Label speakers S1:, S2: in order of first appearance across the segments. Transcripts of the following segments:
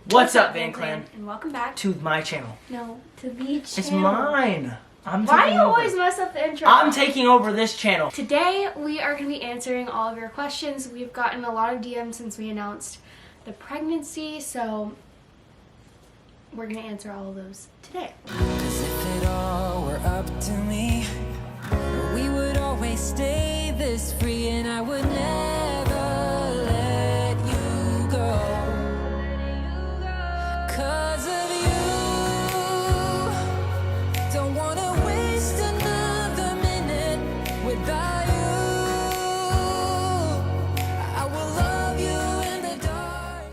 S1: What's up, Van Clan?
S2: And welcome back
S1: to my channel.
S2: No, to the channel.
S1: It's mine.
S2: Why do you always mess up the intro?
S1: I'm taking over this channel.
S2: Today, we are going to be answering all of your questions. We've gotten a lot of DMs since we announced the pregnancy, so we're going to answer all of those today.
S3: 'Cause if it all were up to me, we would always stay this free, and I would never let you go. 'Cause of you, don't wanna waste another minute without you. I will love you in the dark.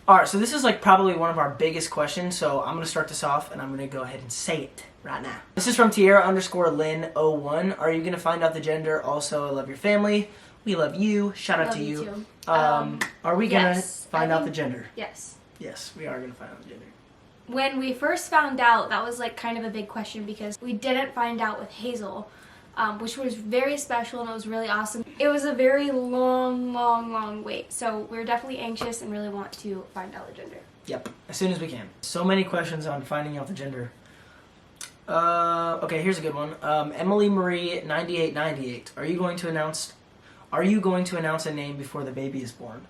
S1: Alright, so this is like probably one of our biggest questions, so I'm going to start this off and I'm going to go ahead and say it right now. This is from Tierra_Lynn01. Are you going to find out the gender? Also, I love your family. We love you. Shout out
S2: Love
S1: to
S2: you
S1: you.
S2: too.
S1: Are we going to
S2: yes,
S1: find out the gender?
S2: Yes.
S1: Yes, we are going to find out the gender.
S2: When we first found out, that was like kind of a big question because we didn't find out with Hazel, which was very special and it was really awesome. It was a very long wait, so we're definitely anxious and really want to find out the gender.
S1: Yep, as soon as we can. So many questions on finding out the gender. Okay, here's a good one. Emily Marie 9898. Are you going to announce a name before the baby is born?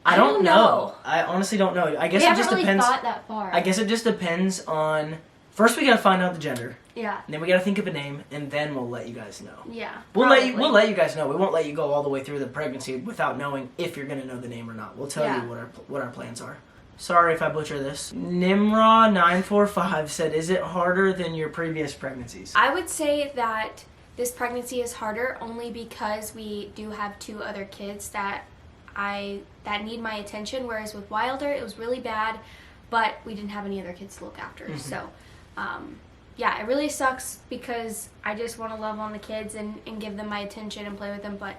S1: I don't know. I honestly don't know. I guess
S2: we
S1: it
S2: haven't
S1: just
S2: really
S1: depends.
S2: thought that far.
S1: I guess it just depends on. First, we gotta find out the gender.
S2: Yeah.
S1: And then we gotta think of a name, and then we'll let you guys know.
S2: Yeah.
S1: We'll let you guys know. We won't let you go all the way through the pregnancy without knowing if you're gonna know the name or not. We'll tell you what our plans are. Sorry if I butcher this. Nimra945 said, "Is it harder than your previous pregnancies?"
S2: I would say that this pregnancy is harder only because we do have two other kids that need my attention, whereas with Wilder it was really bad, but we didn't have any other kids to look after.
S1: Mm-hmm.
S2: So yeah, it really sucks because I just want to love on the kids and give them my attention and play with them, but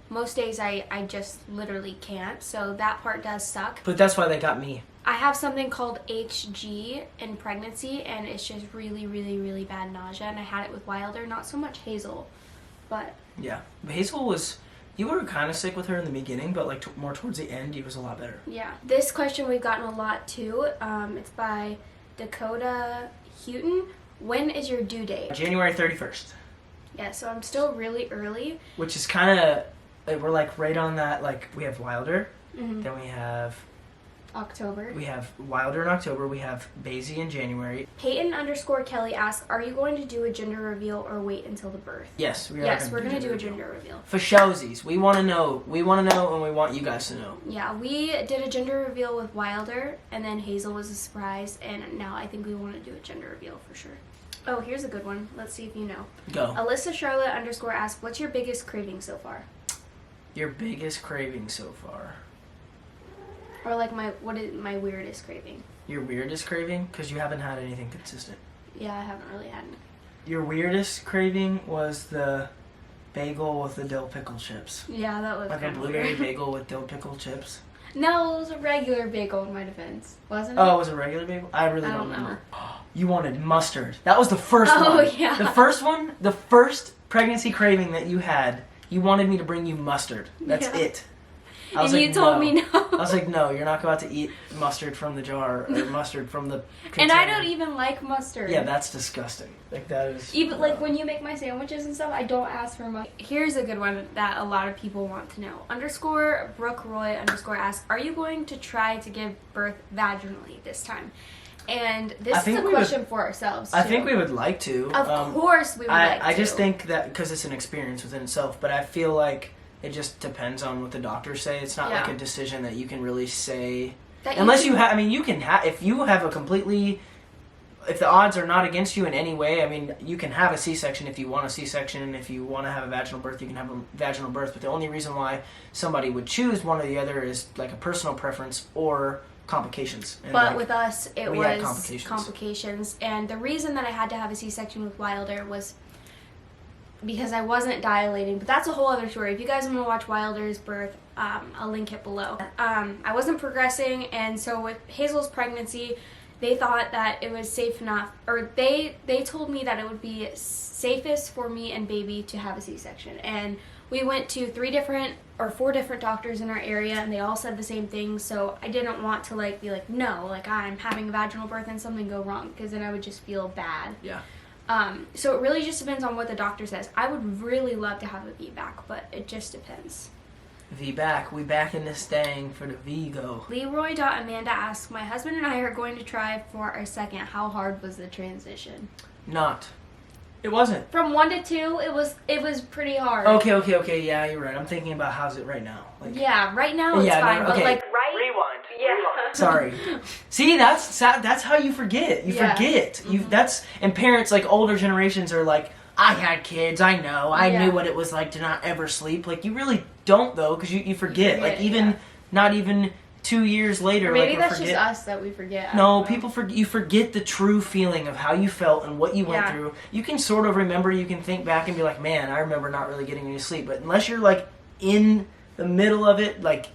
S2: most days I just literally can't, so that part does suck.
S1: But that's why they got me.
S2: I have something called HG in pregnancy, and it's just really bad nausea, and I had it with Wilder, not so much Hazel, but...
S1: Yeah, Hazel was... You were kind of sick with her in the beginning, but like more towards the end, it was a lot better.
S2: Yeah. This question we've gotten a lot too. It's by Dakota Houghton. When is your due date?
S1: January 31st.
S2: Yeah, so I'm still really early.
S1: Which is kind of... We're like right on that, like we have Wilder,
S2: Mm-hmm.
S1: then we have
S2: October.
S1: Wilder in October, we have Basie in January.
S2: Peyton_Kelly asks, are you going to do a gender reveal or wait until the birth?
S1: Yes, we are.
S2: Yes, we're going to do a gender reveal.
S1: For showsies. We want to know. We want to know and we want you guys to know.
S2: Yeah, we did a gender reveal with Wilder, and then Hazel was a surprise, and now I think we want to do a gender reveal for sure. Oh, here's a good one. Let's see if you know.
S1: Go.
S2: Alyssa Charlotte _ asks, what's your biggest craving so far?
S1: Your biggest craving so far?
S2: Or like what is my weirdest craving?
S1: Your weirdest craving? Because you haven't had anything consistent.
S2: Yeah, I haven't really had any.
S1: Your weirdest craving was the bagel with the dill pickle chips.
S2: Yeah, that was
S1: like a blueberry bagel with dill pickle chips.
S2: No, it was a regular bagel in my defense. Wasn't it?
S1: Oh, it was a regular bagel? I really don't remember.
S2: Know.
S1: You wanted mustard. That was the first one.
S2: Oh, yeah.
S1: The first one, the first pregnancy craving that you had, you wanted me to bring you mustard. That's it. I was
S2: and
S1: like,
S2: you told me no.
S1: I was like, no, you're not about to eat mustard from the jar or mustard from the container.
S2: And I don't even like mustard.
S1: Yeah, that's disgusting. Like, that is...
S2: Even, like, when you make my sandwiches and stuff, I don't ask for mustard. Here's a good one that a lot of people want to know. Brooke Roy _ asks, are you going to try to give birth vaginally this time? And this is a question for ourselves, too.
S1: I think we would like to.
S2: Of course we would like to.
S1: I just think that, because it's an experience within itself, but I feel like it just depends on what the doctors say. It's not like a decision that you can really say. Unless you have, I mean, you can have, if you have a completely, if the odds are not against you in any way, I mean, you can have a C-section if you want a C-section, and if you want to have a vaginal birth, you can have a vaginal birth. But the only reason why somebody would choose one or the other is like a personal preference or complications. And
S2: but with us, it was
S1: complications.
S2: And the reason that I had to have a C-section with Wilder was because I wasn't dilating, but that's a whole other story. If you guys want to watch Wilder's birth, I'll link it below. I wasn't progressing, and so with Hazel's pregnancy, they thought that it was safe enough, or they told me that it would be safest for me and baby to have a C-section. And we went to 3 different or 4 different doctors in our area, and they all said the same thing. So I didn't want to like be like, no, like I'm having a vaginal birth and something go wrong, because then I would just feel bad.
S1: Yeah.
S2: So it really just depends on what the doctor says. I would really love to have a VBAC, but it just depends.
S1: VBAC, we back in this thing for the Vigo.
S2: Leroy.Amanda asks, my husband and I are going to try for our second. How hard was the transition?
S1: Not. It wasn't.
S2: From 1 to 2, it was pretty hard.
S1: Okay. Yeah, you're right. I'm thinking about how's it right now. Like,
S2: yeah, right now it's fine, but like
S1: rewind.
S2: Yeah.
S1: Sorry. See, that's how you forget. You forget. And parents, like older generations, are like, I had kids. I know. I knew what it was like to not ever sleep. Like you really don't though, because you forget. Like even not even 2 years later.
S2: Or maybe
S1: like,
S2: that's just us that we forget.
S1: No, people you forget the true feeling of how you felt and what you went through. You can sort of remember. You can think back and be like, man, I remember not really getting any sleep. But unless you're like in the middle of it, like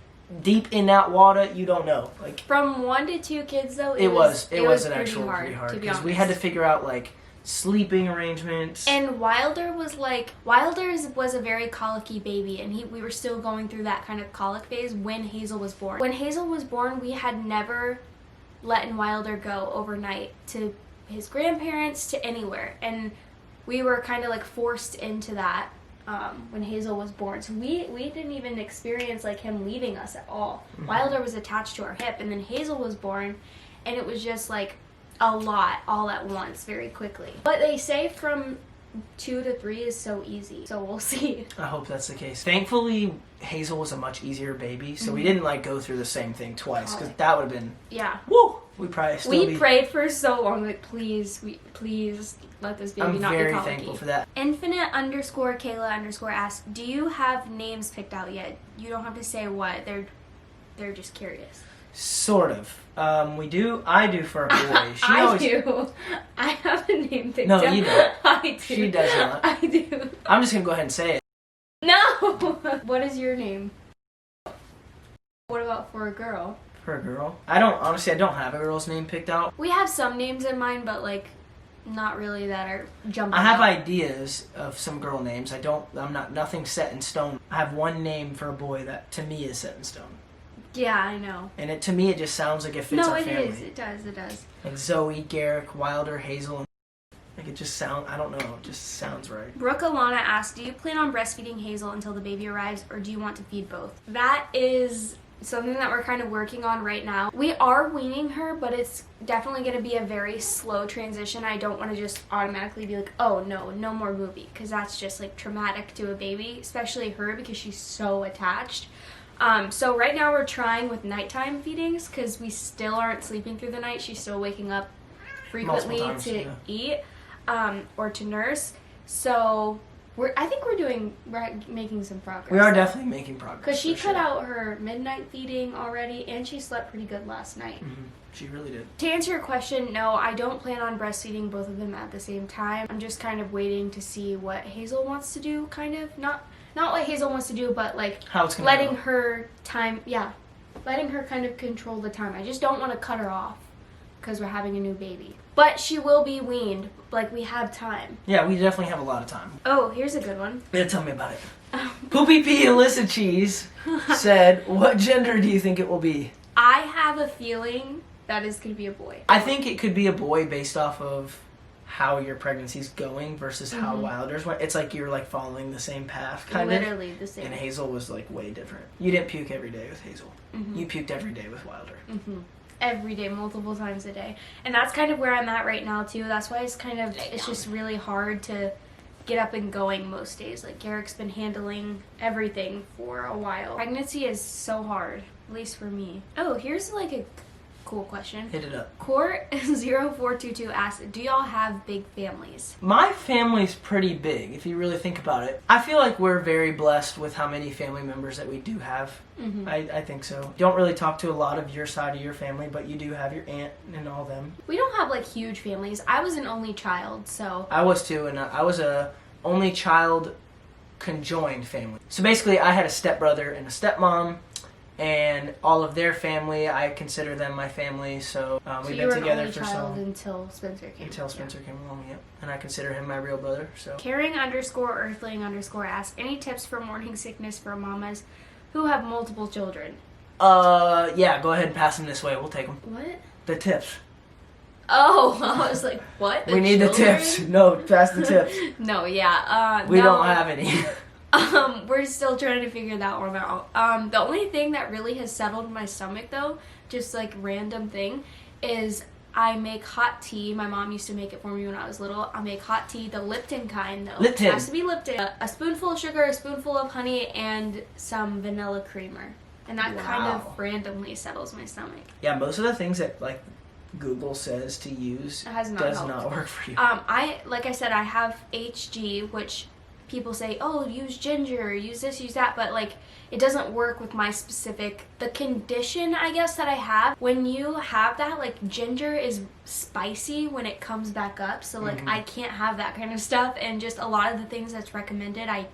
S1: deep in that water, you don't know. Like
S2: from 1 to 2 kids though,
S1: it was
S2: pretty hard
S1: because we had to figure out like sleeping arrangements.
S2: And Wilder was a very colicky baby, and we were still going through that kind of colic phase when Hazel was born. When Hazel was born, we had never let Wilder go overnight to his grandparents, to anywhere, and we were kind of like forced into that when Hazel was born. So we didn't even experience like him leaving us at all. Mm-hmm. Wilder was attached to our hip, and then Hazel was born, and it was just like a lot all at once very quickly. But they say from 2 to 3 is so easy, so we'll see.
S1: I hope that's the case. Thankfully Hazel was a much easier baby, so we didn't like go through the same thing twice, because that would have been woo, we probably still
S2: prayed for so long, like please let this baby not be colicky.
S1: I'm very thankful for that.
S2: Infinite_Kayla_ asks, do you have names picked out yet? You don't have to say what, they're just curious.
S1: Sort of. We do. I do for a boy.
S2: I do. I have a name picked out.
S1: No, you don't.
S2: I do.
S1: She does not.
S2: I do.
S1: I'm just gonna go ahead and say it.
S2: No! What is your name? What about for a girl?
S1: For a girl? I don't have a girl's name picked out.
S2: We have some names in mind, but like not really that are jumping
S1: I have
S2: out.
S1: ideas of some girl names. Nothing set in stone. I have one name for a boy that to me is set in stone.
S2: Yeah, I know.
S1: And to me, it just sounds like it fits our family.
S2: No, it is. It does.
S1: Like Zoe, Garrick, Wilder, Hazel, and like it just sounds. I don't know. It just sounds right.
S2: Brooke Alana asks, do you plan on breastfeeding Hazel until the baby arrives, or do you want to feed both? That is something that we're kind of working on right now. We are weaning her, but it's definitely going to be a very slow transition. I don't want to just automatically be like, oh no more movie, because that's just like traumatic to a baby, especially her, because she's so attached. So right now we're trying with nighttime feedings, because we still aren't sleeping through the night. She's still waking up frequently to eat or to nurse. So I think we're making some progress.
S1: We are definitely making progress.
S2: Because she cut out her midnight feeding already, and she slept pretty good last night.
S1: Mm-hmm. She really did.
S2: To answer your question, no, I don't plan on breastfeeding both of them at the same time. I'm just kind of waiting to see what Hazel wants to do, kind of. Not what Hazel wants to do, but like
S1: how it's
S2: letting her time, letting her kind of control the time. I just don't want to cut her off because we're having a new baby. But she will be weaned. Like, we have time.
S1: Yeah, we definitely have a lot of time.
S2: Oh, here's a good one.
S1: Yeah, tell me about it. Poopy P Alyssa Cheese said, what gender do you think it will be?
S2: I have a feeling that is going to be a boy.
S1: I think it could be a boy based off of how your pregnancy's going versus how Wilder's went. It's like you're like following the same path, kind of.
S2: Literally the same.
S1: And Hazel was like way different. You didn't puke every day with Hazel. You puked every day with Wilder.
S2: Every day, multiple times a day. And that's kind of where I'm at right now too. That's why it's just really hard to get up and going most days. Like, Garrick's been handling everything for a while. Pregnancy is so hard, at least for me. Oh, here's like a cool question.
S1: Hit it up.
S2: Court0422 asks, do y'all have big families?
S1: My family's pretty big, if you really think about it. I feel like we're very blessed with how many family members that we do have. I think so. Don't really talk to a lot of your side of your family, but you do have your aunt and all them.
S2: We don't have like huge families. I was an only child, so.
S1: I was too, and I was a only child conjoined family. So basically I had a stepbrother and a stepmom, and all of their family, I consider them my family. So we've been together for so
S2: until Spencer came.
S1: Came along, yep. And I consider him my real brother. So
S2: Caring_Earthling_ asks, any tips for morning sickness for mamas who have multiple children.
S1: Yeah, go ahead and pass them this way. We'll take them.
S2: What?
S1: The tips.
S2: Oh, I was like, what?
S1: We need the tips. No, pass the tips.
S2: No, yeah.
S1: We don't have any.
S2: We're still trying to figure that one out. The only thing that really has settled my stomach, though, just like random thing, is I make hot tea. My mom used to make it for me when I was little. I make hot tea, the Lipton kind, though.
S1: Lipton.
S2: It has to be Lipton. A spoonful of sugar, a spoonful of honey, and some vanilla creamer. And that kind of randomly settles my stomach.
S1: Yeah, most of the things that, like, Google says to use does not work for you.
S2: Like I said, I have HG, which people say, oh, use ginger, use this, use that, but like it doesn't work with my specific, the condition I guess that I have. When you have that, like ginger is spicy when it comes back up, so like I can't have that kind of stuff, and just a lot of the things that's recommended I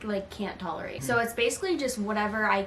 S2: like can't tolerate. So it's basically just whatever I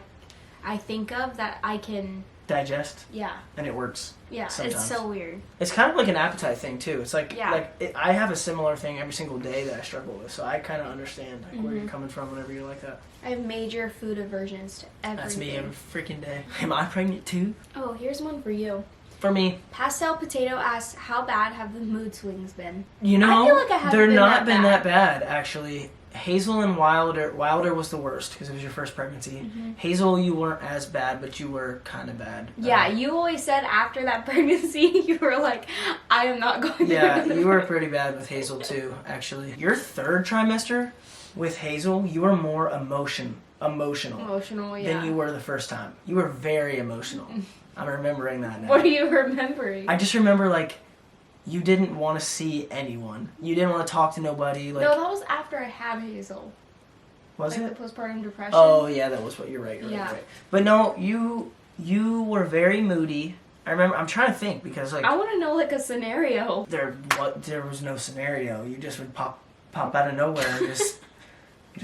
S2: think of that I can
S1: digest.
S2: Yeah.
S1: And it works.
S2: Yeah,
S1: sometimes.
S2: It's so weird.
S1: It's kind of like an appetite thing too. It's like I have a similar thing every single day that I struggle with, so I kind of understand like where you're coming from whenever you're like that.
S2: I have major food aversions to everything.
S1: That's me every freaking day. Am I pregnant too?
S2: Oh, here's one for you.
S1: For me.
S2: Pastel Potato asks, how bad have the mood swings been?
S1: You know,
S2: I feel like I haven't
S1: they're
S2: been
S1: not
S2: that
S1: been
S2: bad.
S1: that bad actually. Hazel and Wilder was the worst because it was your first pregnancy. Hazel, you weren't as bad, but you were kind of bad.
S2: Yeah, you always said after that pregnancy, you were like, I am not going
S1: Yeah, you were pretty bad with Hazel too, actually. Your third trimester with Hazel, you were more emotional
S2: yeah.
S1: than you were the first time. You were very emotional. I'm remembering that now.
S2: What are you remembering?
S1: I just remember, like, you didn't want to see anyone. You didn't want to talk to nobody. Like,
S2: no, that was after I had Hazel.
S1: Was
S2: like
S1: it?
S2: The postpartum depression.
S1: Oh, yeah, that was what you're right.
S2: Yeah.
S1: Right. But no, you were very moody. I remember. I'm trying to think because like
S2: I want to know like a scenario.
S1: There was no scenario. You just would pop out of nowhere and just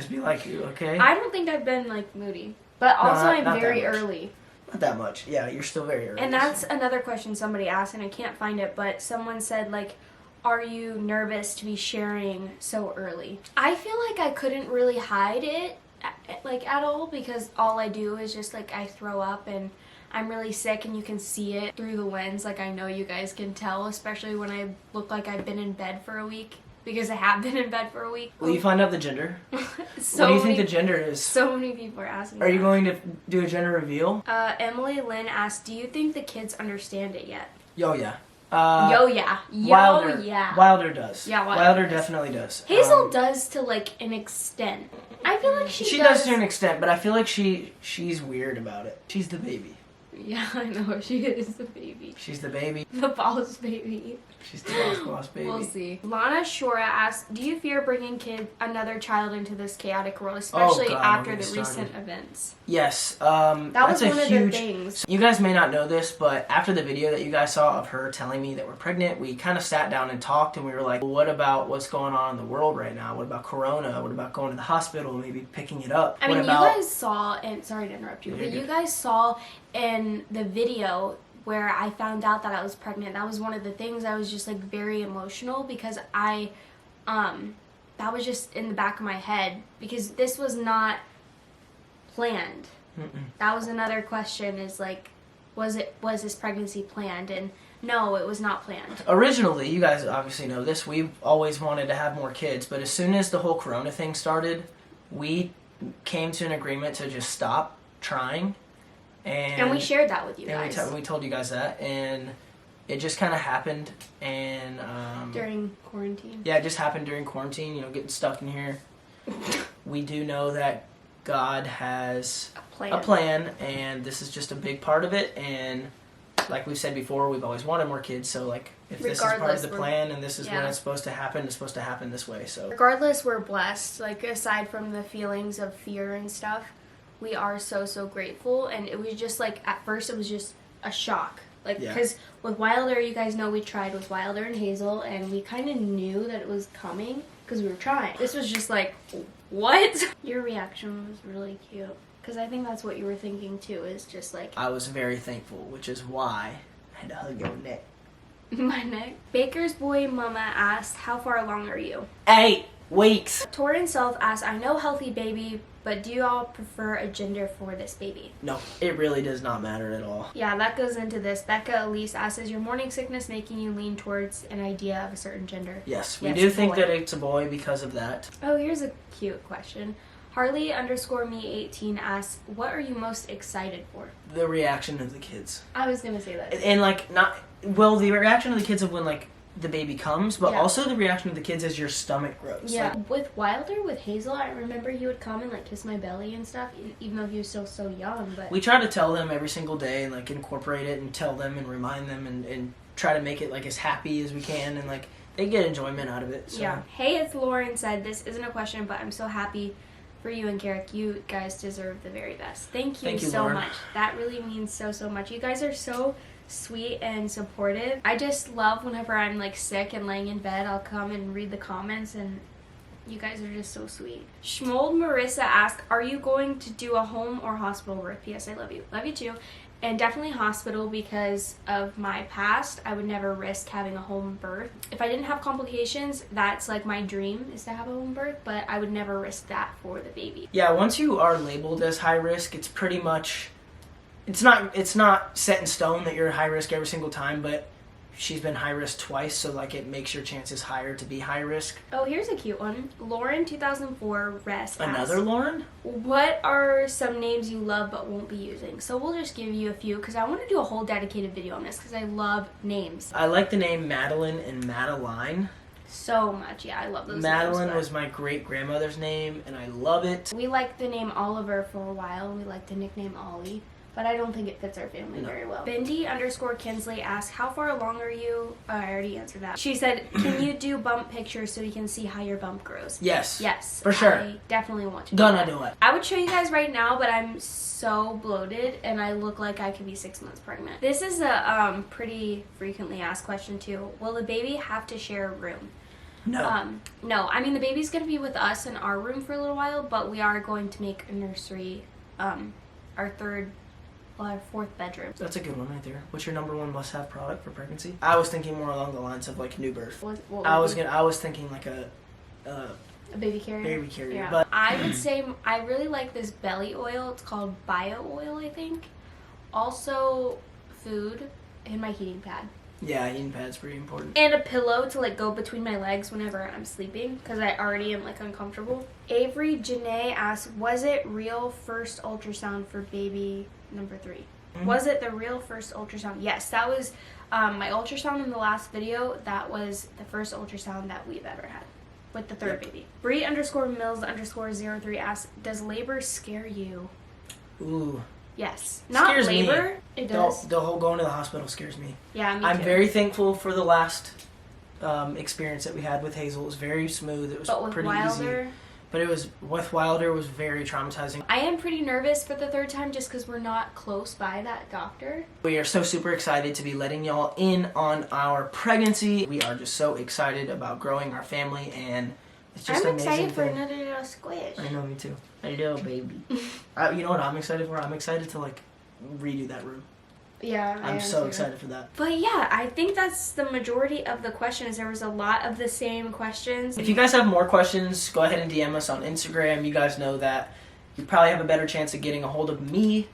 S1: be like, okay.
S2: I don't think I've been like moody, but also I'm very early.
S1: Not that much. Yeah, you're still very early.
S2: And that's another question somebody asked, and I can't find it, but someone said, like, are you nervous to be sharing so early? I feel like I couldn't really hide it, like, at all, because all I do is just, like, I throw up, and I'm really sick, and you can see it through the lens. Like, I know you guys can tell, especially when I look like I've been in bed for a week. Because I have been in bed for a week.
S1: Will you find out the gender? What do you think the gender is?
S2: So many people are asking
S1: Are you going to do a gender reveal?
S2: Emily Lynn asked, do you think the kids understand it yet?
S1: Yo, yeah.
S2: Wilder
S1: does.
S2: Yeah,
S1: Wilder definitely does.
S2: Hazel does to, like, an extent. I feel like she
S1: does to an extent, but I feel like she's weird about it. She's the baby.
S2: Yeah, I know. She is the baby.
S1: She's the baby.
S2: The boss baby.
S1: She's the boss baby.
S2: We'll see. Lana Shora asks, do you fear bringing another child into this chaotic world, especially after the recent events?
S1: Yes.
S2: That's one of the things.
S1: You guys may not know this, but after the video that you guys saw of her telling me that we're pregnant, we kind of sat down and talked, and we were like, well, what about what's going on in the world right now? What about Corona? What about going to the hospital, maybe picking it up?
S2: I mean, you guys saw, and sorry to interrupt you, but you guys saw in the video where I found out that I was pregnant. That was one of the things. I was just like very emotional because that was just in the back of my head because this was not planned. That was another question is like, was this pregnancy planned? And no, it was not planned.
S1: Originally, you guys obviously know this, we always wanted to have more kids, but as soon as the whole Corona thing started, we came to an agreement to just stop trying. And
S2: we shared that with you guys.
S1: We told you guys that, and it just kind of happened. And
S2: during quarantine.
S1: Yeah, it just happened during quarantine. You know, getting stuck in here. We do know that God has a plan, and this is just a big part of it. And like we've said before, we've always wanted more kids. So like, if this is part of the plan, and this is when it's supposed to happen, it's supposed to happen this way. So
S2: regardless, we're blessed. Like aside from the feelings of fear and stuff. We are so grateful, and it was just like at first it was just a shock, like because with Wilder, you guys know we tried with Wilder and Hazel, and we kind of knew that it was coming because we were trying. This was just like, what? Your reaction was really cute because I think that's what you were thinking too. Is just like
S1: I was very thankful, which is why I had to hug your neck.
S2: My neck. Baker's boy Mama asked, "How far along are you?"
S1: 8. Weeks.
S2: Torrin Self asks, I know healthy baby, but do you all prefer a gender for this baby?
S1: No, it really does not matter at all.
S2: Yeah, that goes into this. Becca Elise asks, is your morning sickness making you lean towards an idea of a certain gender?
S1: Yes, we do think that it's a boy because of that.
S2: Oh, here's a cute question. Harley_me18 asks, what are you most excited for?
S1: The reaction of the kids.
S2: I was going to say that.
S1: And like, the reaction of the kids of when like the baby comes, but also the reaction of the kids as your stomach grows.
S2: Yeah. Like, with Wilder, with Hazel, I remember he would come and like kiss my belly and stuff, even though he was still so young. But
S1: we try to tell them every single day and like incorporate it and tell them and remind them and try to make it like as happy as we can, and like they get enjoyment out of it. So.
S2: Yeah. Hey, it's Lauren said, this isn't a question, but I'm so happy for you and Garrick. You guys deserve the very best. Thank you so
S1: Lauren.
S2: much. That really means so much. You guys are so sweet and supportive. I just love whenever I'm like sick and laying in bed, I'll come and read the comments, and you guys are just so sweet. Schmold Marissa asked, are you going to do a home or hospital birth? P.S. I love you. Love you too. And definitely hospital because of my past. I would never risk having a home birth. If I didn't have complications, that's like my dream, is to have a home birth, but I would never risk that for the baby.
S1: Yeah, once you are labeled as high risk, it's pretty much, it's not set in stone that you're high risk every single time, but she's been high risk twice, so like it makes your chances higher to be high risk.
S2: Oh, here's a cute one. Lauren 2004 Rest
S1: Another
S2: asks,
S1: Lauren?
S2: what are some names you love but won't be using? So we'll just give you a few because I want to do a whole dedicated video on this because I love names.
S1: I like the name Madeline and Madeline.
S2: So much. Yeah, I love those
S1: Madeline
S2: names,
S1: was my great-grandmother's name, and I love it.
S2: We liked the name Oliver for a while. We liked the nickname Ollie, but I don't think it fits our family very well. Bindi_Kinsley asks, how far along are you? I already answered that. She said, can you do bump pictures so we can see how your bump grows?
S1: Yes.
S2: Yes.
S1: For sure.
S2: I definitely want to
S1: Gonna do it.
S2: I would show you guys right now, but I'm so bloated and I look like I could be 6 months pregnant. This is a pretty frequently asked question too. Will the baby have to share a room?
S1: No.
S2: No. I mean, the baby's going to be with us in our room for a little while, but we are going to make a nursery our fourth bedroom.
S1: That's a good one right there. What's your number one must-have product for pregnancy? I was thinking more along the lines of like new birth. I was thinking like a
S2: baby carrier.
S1: Baby carrier.
S2: Yeah.
S1: But
S2: I would say I really like this belly oil. It's called Bio Oil, I think. Also, food and my heating pad.
S1: Yeah, heating pad's pretty important.
S2: And a pillow to like go between my legs whenever I'm sleeping because I already am like uncomfortable. Avery Janae asks, was it real first ultrasound for baby number 3? Mm-hmm. Was it the real first ultrasound? Yes, that was my ultrasound in the last video. That was the first ultrasound that we've ever had with the third baby. Bree_Mills_03 asks, does labor scare you?
S1: Ooh.
S2: Yes. Not
S1: scares
S2: labor.
S1: Me.
S2: It does.
S1: The whole going to the hospital scares me.
S2: Yeah, me too.
S1: I'm very thankful for the last experience that we had with Hazel. It was very smooth. It was pretty
S2: Wilder,
S1: easy. But it was with Wilder was very traumatizing.
S2: I am pretty nervous for the third time just because we're not close by that doctor.
S1: We are so super excited to be letting y'all in on our pregnancy. We are just so excited about growing our family, and it's just
S2: I'm
S1: amazing.
S2: excited for another little squish.
S1: I know, me too. I know, baby. You know what I'm excited for? I'm excited to like redo that room.
S2: Yeah,
S1: I'm so excited for that.
S2: But yeah, I think that's the majority of the questions. There was a lot of the same questions.
S1: If you guys have more questions, go ahead and DM us on Instagram. You guys know that you probably have a better chance of getting a hold of me.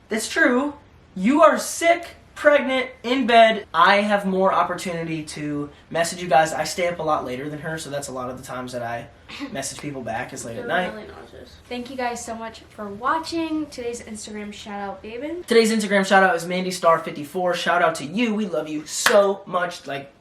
S1: That's true. You are sick, pregnant, in bed. I have more opportunity to message you guys. I stay up a lot later than her, so that's a lot of the times that I message people back is late at night.
S2: Really nauseous. Thank you guys so much for watching today's Instagram shout out, baby.
S1: Today's Instagram shout out is MandyStar54. Shout out to you. We love you so much, like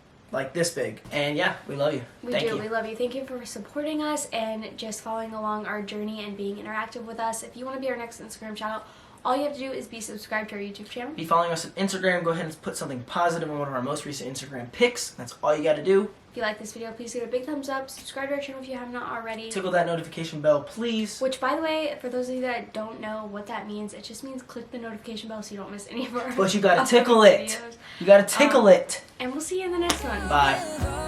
S1: this big. And yeah, we love you. Thank you.
S2: We love you. Thank you for supporting us and just following along our journey and being interactive with us. If you want to be our next Instagram shout out, all you have to do is be subscribed to our YouTube channel.
S1: Be following us on Instagram. Go ahead and put something positive on one of our most recent Instagram pics. That's all you got to do.
S2: If you like this video, please give it a big thumbs up. Subscribe to our channel if you have not already.
S1: Tickle that notification bell, please.
S2: Which, by the way, for those of you that don't know what that means, it just means click the notification bell so you don't miss any of our
S1: But you got to tickle it.
S2: videos.
S1: You got to tickle it.
S2: And we'll see you in the next one.
S1: Bye.